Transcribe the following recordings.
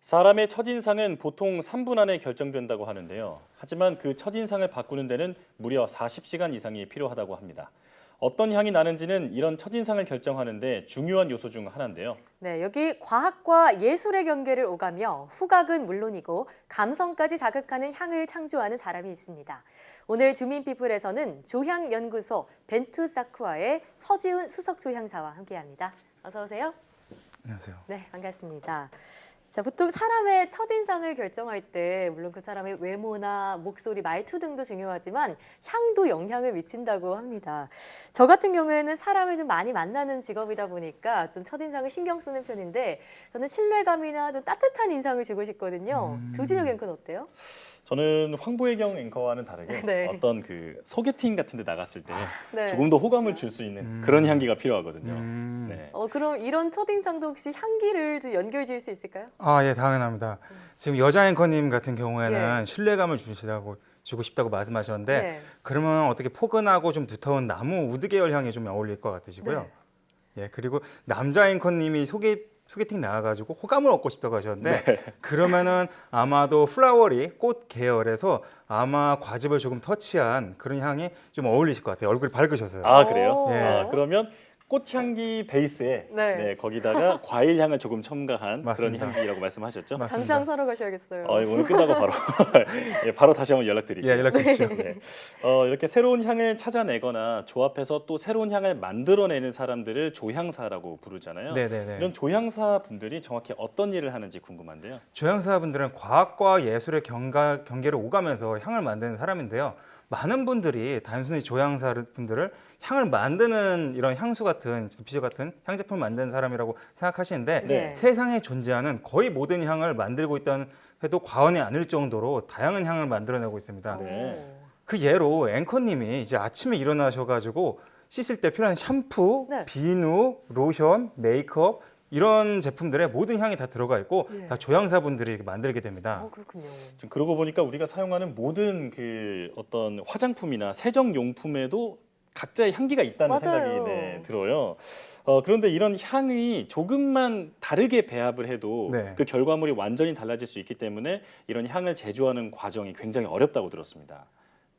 사람의 첫인상은 보통 3분 안에 결정된다고 하는데요. 하지만 그 첫인상을 바꾸는 데는 무려 40시간 이상이 필요하다고 합니다. 어떤 향이 나는지는 이런 첫인상을 결정하는 데 중요한 요소 중 하나인데요. 네, 여기 과학과 예술의 경계를 오가며 후각은 물론이고 감성까지 자극하는 향을 창조하는 사람이 있습니다. 오늘 주민피플에서는 조향연구소 벤투사쿠아의 서지훈 수석조향사와 함께합니다. 어서 오세요. 안녕하세요. 네, 반갑습니다. 자, 보통 사람의 첫인상을 결정할 때 물론 그 사람의 외모나 목소리, 말투 등도 중요하지만 향도 영향을 미친다고 합니다. 저 같은 경우에는 사람을 좀 많이 만나는 직업이다 보니까 좀 첫인상을 신경 쓰는 편인데 저는 신뢰감이나 좀 따뜻한 인상을 주고 싶거든요. 조진혁 앵커는 어때요? 저는 황보혜경 앵커와는 다르게 네. 어떤 그 소개팅 같은 데 나갔을 때 네. 조금 더 호감을 줄 수 있는 그런 향기가 필요하거든요. 네. 그럼 이런 첫인상도 혹시 향기를 좀 연결 지을 수 있을까요? 예, 당연합니다. 지금 여자 앵커님 같은 경우에는 예. 신뢰감을 주고 싶다고 말씀하셨는데 네. 그러면 어떻게 포근하고 좀 두터운 나무 우드 계열 향이 좀 어울릴 것 같으시고요. 네. 예, 그리고 남자 앵커님이 소개팅 나와가지고 호감을 얻고 싶다고 하셨는데 그러면은 아마도 플라워리 꽃 계열에서 아마 과즙을 조금 터치한 그런 향이 좀 어울리실 것 같아요. 얼굴이 밝으셔서요. 아, 그래요? 오. 그러면 꽃향기 베이스에 네. 거기다가 과일 향을 조금 첨가한 맞습니다. 그런 향기라고 말씀하셨죠? 맞습니다. 당장 사러 가셔야겠어요. 오늘 끝나고 바로 예, 바로 다시 한번 연락드릴게요. 예, 연락 주십시오. 네. 이렇게 새로운 향을 찾아내거나 조합해서 또 새로운 향을 만들어내는 사람들을 조향사라고 부르잖아요. 네네네. 이런 조향사 분들이 정확히 어떤 일을 하는지 궁금한데요. 조향사분들은 과학과 예술의 경계를 오가면서 향을 만드는 사람인데요. 많은 분들이 단순히 조향사분들을 향을 만드는 이런 향수 같은 디퓨저 같은 향 제품을 만드는 사람이라고 생각하시는데 네. 세상에 존재하는 거의 모든 향을 만들고 있다는 해도 과언이 아닐 정도로 다양한 향을 만들어내고 있습니다. 네. 그 예로 앵커님이 이제 아침에 일어나셔가지고 씻을 때 필요한 샴푸, 네. 비누, 로션, 메이크업 이런 제품들에 모든 향이 다 들어가 있고 예. 다 조향사분들이 이렇게 만들게 됩니다. 그렇군요. 지금 그러고 보니까 우리가 사용하는 모든 그 어떤 화장품이나 세정 용품에도 각자의 향기가 있다는 맞아요. 생각이 들어요. 그런데 이런 향이 조금만 다르게 배합을 해도 네. 그 결과물이 완전히 달라질 수 있기 때문에 이런 향을 제조하는 과정이 굉장히 어렵다고 들었습니다.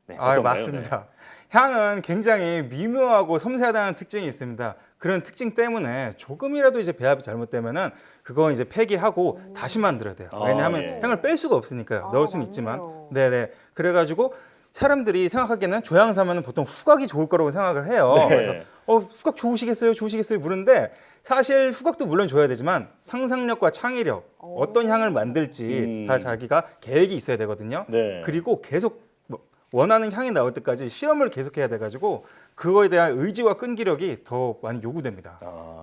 네, 어떤가요? 맞습니다. 향은 굉장히 미묘하고 섬세하다는 특징이 있습니다. 그런 특징 때문에 조금이라도 이제 배합이 잘못되면은 그건 이제 폐기하고 다시 만들어야 돼요. 왜냐하면 예. 향을 뺄 수가 없으니까요. 넣을 수는 맞네요. 있지만, 네네. 그래가지고 사람들이 생각하기에는 조향사면은 보통 후각이 좋을 거라고 생각을 해요. 네. 그래서 후각 좋으시겠어요? 좋으시겠어요? 물은데 사실 후각도 물론 줘야 되지만 상상력과 창의력, 어떤 향을 만들지 다 자기가 계획이 있어야 되거든요. 네. 그리고 계속 원하는 향이 나올 때까지 실험을 계속해야 돼가지고 그거에 대한 의지와 끈기력이 더 많이 요구됩니다.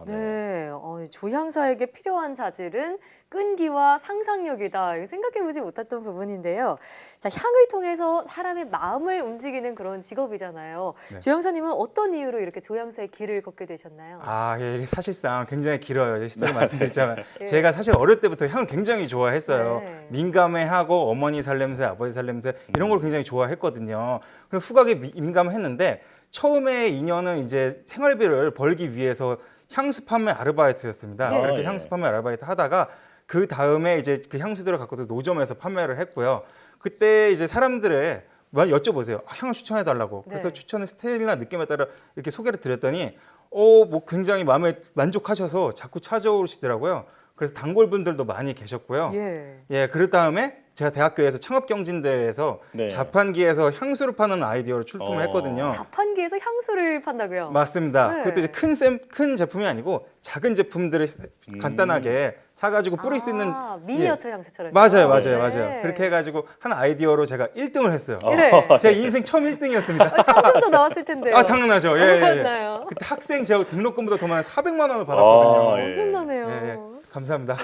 네. 네, 조향사에게 필요한 자질은 끈기와 상상력이다. 생각해보지 못했던 부분인데요. 자, 향을 통해서 사람의 마음을 움직이는 그런 직업이잖아요. 네. 조향사님은 어떤 이유로 이렇게 조향사의 길을 걷게 되셨나요? 예, 이게 사실상 굉장히 길어요. 스토리 말씀드리자면 예. 제가 사실 어릴 때부터 향을 굉장히 좋아했어요. 네. 민감해하고 어머니 살냄새, 아버지 살냄새 이런 걸 굉장히 좋아했거든요. 그래서 후각에 민감했는데 처음에 인연은 이제 생활비를 벌기 위해서 향수 판매 아르바이트였습니다. 네. 그렇게 예. 향수 판매 아르바이트 하다가 그 다음에 이제 그 향수들을 갖고서 노점에서 판매를 했고요. 그때 이제 사람들의 많이 여쭤보세요. 향을 추천해 달라고. 그래서 네. 추천의 스타일이나 느낌에 따라 이렇게 소개를 드렸더니 뭐 굉장히 마음에 만족하셔서 자꾸 찾아오시더라고요. 그래서 단골분들도 많이 계셨고요. 예. 그 다음에 제가 대학교에서 창업경진대회에서 네. 자판기에서 향수를 파는 아이디어로 출품을 했거든요. 자판기에서 향수를 판다고요? 맞습니다. 네. 그것도 이제 큰 제품이 아니고 작은 제품들을 간단하게 사가지고 뿌릴 수 있는 미니어처 향수처럼. 맞아요. 네. 그렇게 해가지고 한 아이디어로 제가 1등을 했어요. 네. 제 인생 처음 1등이었습니다. 상금도 나왔을 텐데요. 당연하죠. 맞나요? 그때 학생 제가 등록금보다 더 많은 400만 원을 받았거든요. 예. 엄청나네요. 감사합니다.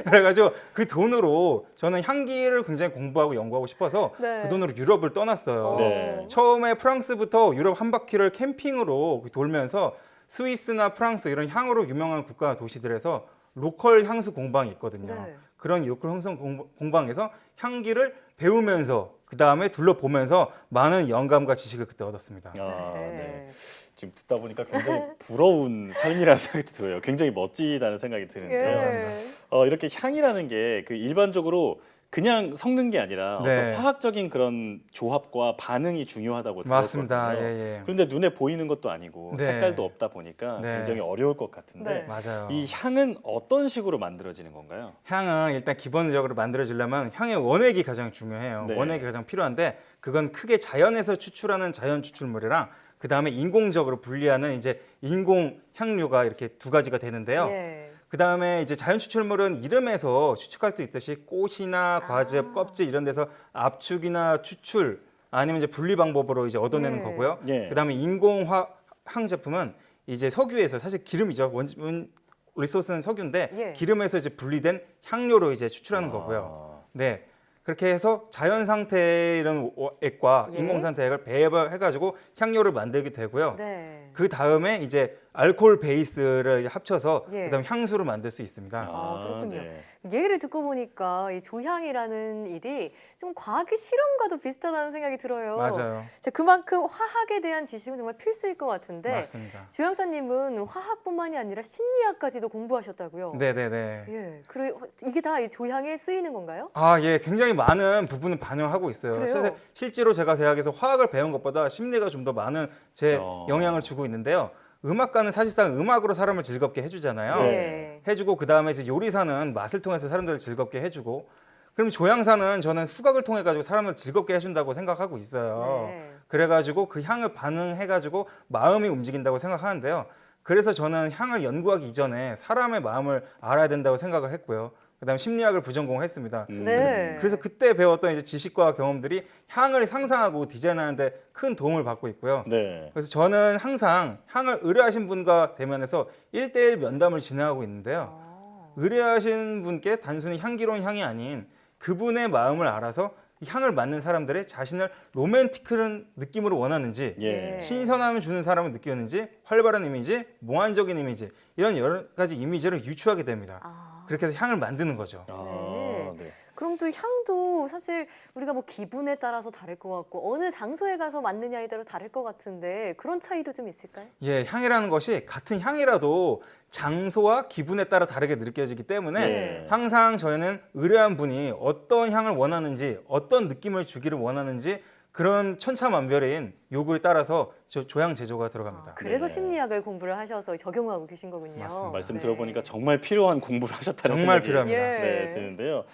그래가지고 그 돈으로 저는 향기를 굉장히 공부하고 연구하고 싶어서 네. 그 돈으로 유럽을 떠났어요. 네. 처음에 프랑스부터 유럽 한 바퀴를 캠핑으로 돌면서 스위스나 프랑스 이런 향으로 유명한 국가 도시들에서 로컬 향수 공방이 있거든요. 네. 그런 로컬 향수 공방에서 향기를 배우면서 그 다음에 둘러보면서 많은 영감과 지식을 그때 얻었습니다. 아, 네. 네. 지금 듣다 보니까 굉장히 부러운 삶이라는 생각이 들어요. 굉장히 멋지다는 생각이 드는데요. 예. 이렇게 향이라는 게 그 일반적으로 그냥 섞는 게 아니라 네. 어떤 화학적인 그런 조합과 반응이 중요하다고 맞습니다. 들었거든요. 예, 예. 그런데 눈에 보이는 것도 아니고 네. 색깔도 없다 보니까 네. 굉장히 어려울 것 같은데 네. 맞아요. 이 향은 어떤 식으로 만들어지는 건가요? 향은 일단 기본적으로 만들어지려면 향의 원액이 가장 중요해요. 네. 원액이 가장 필요한데 그건 크게 자연에서 추출하는 자연 추출물이랑 그 다음에 인공적으로 분리하는 이제 인공 향료가 이렇게 두 가지가 되는데요. 예. 그 다음에 이제 자연 추출물은 이름에서 추측할 수 있듯이 꽃이나 과즙, 아. 껍질 이런 데서 압축이나 추출 아니면 이제 분리 방법으로 이제 얻어내는 네. 거고요. 예. 그 다음에 인공화학 제품은 이제 석유에서 사실 기름이죠. 원 리소스는 석유인데 예. 기름에서 이제 분리된 향료로 이제 추출하는 거고요. 네. 그렇게 해서 자연 상태의 이런 액과 예. 인공 상태 액을 배합해가지고 향료를 만들게 되고요. 네. 그 다음에 이제 알코올 베이스를 합쳐서 예. 그다음 향수를 만들 수 있습니다. 아, 그렇군요. 네. 얘기를 듣고 보니까 이 조향이라는 일이 좀 과학의 실험과도 비슷하다는 생각이 들어요. 맞아요. 자, 그만큼 화학에 대한 지식은 정말 필수일 것 같은데 맞습니다. 조향사님은 화학뿐만이 아니라 심리학까지도 공부하셨다고요? 네네네. 예, 그래 이게 다 이 조향에 쓰이는 건가요? 아, 예, 굉장히 많은 부분을 반영하고 있어요. 그래요? 실제로 제가 대학에서 화학을 배운 것보다 심리가 좀 더 많은 제 영향을 주고 있는데요. 음악가는 사실상 음악으로 사람을 즐겁게 해주잖아요. 네. 해주고 그 다음에 이제 요리사는 맛을 통해서 사람들을 즐겁게 해주고, 그럼 조향사는 저는 후각을 통해 가지고 사람을 즐겁게 해준다고 생각하고 있어요. 네. 그래가지고 그 향을 반응해가지고 마음이 움직인다고 생각하는데요. 그래서 저는 향을 연구하기 이전에 사람의 마음을 알아야 된다고 생각을 했고요. 그다음 심리학을 부전공했습니다. 네. 그래서 그때 배웠던 이제 지식과 경험들이 향을 상상하고 디자인하는데 큰 도움을 받고 있고요. 네. 그래서 저는 항상 향을 의뢰하신 분과 대면해서 1대1 면담을 진행하고 있는데요. 아, 의뢰하신 분께 단순히 향기로운 향이 아닌 그분의 마음을 알아서 이 향을 맡는 사람들의 자신을 로맨틱한 느낌으로 원하는지, 예. 신선함을 주는 사람을 느끼는지, 활발한 이미지, 몽환적인 이미지, 이런 여러 가지 이미지를 유추하게 됩니다. 아. 그렇게 해서 향을 만드는 거죠. 아, 네. 그럼 또 향도 사실 우리가 뭐 기분에 따라서 다를 것 같고 어느 장소에 가서 맡느냐에 따라 다를 것 같은데 그런 차이도 좀 있을까요? 예, 향이라는 것이 같은 향이라도 장소와 기분에 따라 다르게 느껴지기 때문에 네. 항상 저희는 의뢰한 분이 어떤 향을 원하는지, 어떤 느낌을 주기를 원하는지 그런 천차만별인 요구에 따라서 조향 제조가 들어갑니다. 그래서 네. 심리학을 공부를 하셔서 적용하고 계신 거군요. 맞습니다. 말씀 네. 들어보니까 정말 필요한 공부를 하셨다는 정말 생각이 필요합니다. 예. 네, 드는데요.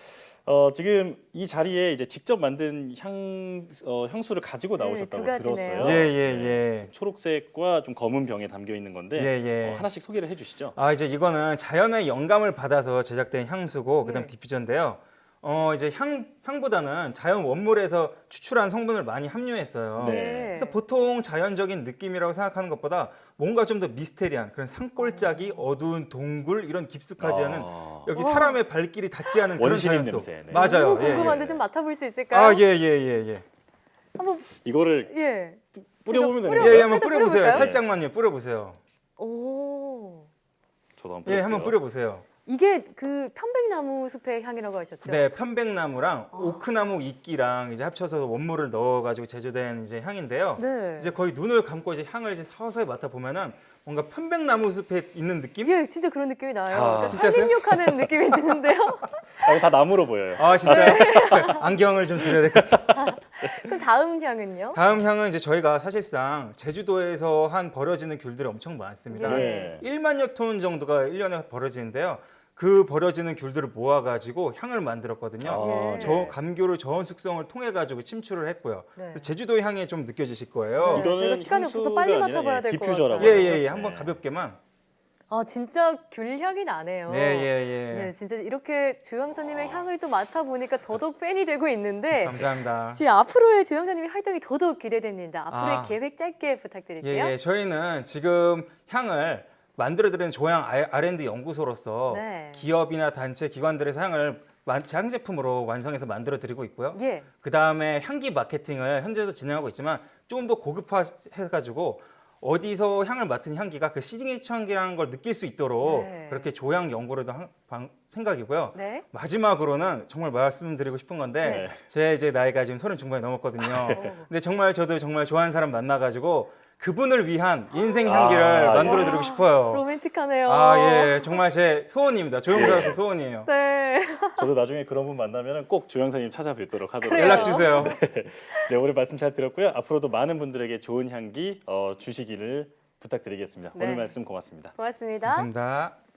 지금 이 자리에 이제 직접 만든 향수를 가지고 네, 나오셨다고 두 가지네요. 들었어요. 예, 예, 예. 초록색과 좀 검은 병에 담겨 있는 건데 예, 예. 하나씩 소개를 해주시죠. 아, 이제 이거는 자연의 영감을 받아서 제작된 향수고 그다음 예. 디퓨저인데요. 이제 향보다는 자연 원물에서 추출한 성분을 많이 함유했어요. 네. 그래서 보통 자연적인 느낌이라고 생각하는 것보다 뭔가 좀 더 미스테리한 그런 산골짜기, 어두운 동굴 이런 깊숙하지 않은 여기 와. 사람의 발길이 닿지 않은 그런 원시림 자연속. 냄새, 네. 맞아요. 너무 예, 궁금한데 예. 좀 맡아볼 수 있을까요? 아, 예, 예, 예, 예. 한번 이거를 예. 뿌려보면 제가 되는 예, 거예요? 예, 한번 살짝 뿌려보세요. 뿌려볼까요? 살짝만요, 뿌려보세요. 오. 저도 한번 예, 한번 뿌려볼게요. 뿌려보세요. 이게 그 편백나무 숲의 향이라고 하셨죠? 네, 편백나무랑 오크나무 이끼랑 이제 합쳐서 원물을 넣어가지고 제조된 이제 향인데요. 네. 이제 거의 눈을 감고 이제 향을 이제 서서히 맡아 보면은 뭔가 편백나무 숲에 있는 느낌? 예, 진짜 그런 느낌이 나요. 아, 그러니까 진짜요? 산림욕하는 느낌이 드는데요. 이거 다 나무로 보여요. 아, 진짜 안경을 좀 드려야 될 것 같아요. 그럼 다음 향은요? 다음 향은 이제 저희가 사실상 제주도에서 한 버려지는 귤들이 엄청 많습니다. 네. 1만여 톤 정도가 1년에 버려지는데요. 그 버려지는 귤들을 모아가지고 향을 만들었거든요. 아, 예. 저 감귤을 저온 숙성을 통해 가지고 침출을 했고요. 네. 그래서 제주도의 향이 좀 느껴지실 거예요. 네. 이거는 저희가 시간이 없어서 빨리 향수가 아니라, 맡아봐야 될것 디퓨저라고 같아요. 예예예, 하죠. 한번 네. 가볍게만. 아, 진짜 귤 향이 나네요. 예예예. 네, 진짜 이렇게 조영사님의 향을 또 맡아보니까 더더욱 팬이 되고 있는데 감사합니다. 지금 앞으로의 조영사님의 활동이 더더욱 기대됩니다. 앞으로의 아. 계획 짧게 부탁드릴게요. 예, 저희는 지금 향을 만들어드리는 조향 R&D 연구소로서 네. 기업이나 단체, 기관들에서 향을 향 제품으로 완성해서 만들어드리고 있고요. 예. 그 다음에 향기 마케팅을 현재도 진행하고 있지만 좀 더 고급화해가지고 어디서 향을 맡은 향기가 그 시그니처 향기라는 걸 느낄 수 있도록 네. 그렇게 조향 연구를 한 생각이고요. 네. 마지막으로는 정말 말씀드리고 싶은 건데 네. 제 이제 나이가 지금 30 중반이 넘었거든요. 근데 정말 저도 정말 좋아하는 사람 만나가지고 그분을 위한 인생 향기를 아, 만들어드리고 싶어요. 로맨틱하네요. 아, 예, 정말 제 소원입니다. 조영사로서 소원이에요. 네. 저도 나중에 그런 분 만나면 꼭 조영사님 찾아뵙도록 하도록 그래요. 연락 주세요. 네, 오늘 말씀 잘 들었고요. 앞으로도 많은 분들에게 좋은 향기 주시기를 부탁드리겠습니다. 네. 오늘 말씀 고맙습니다. 고맙습니다. 감사합니다.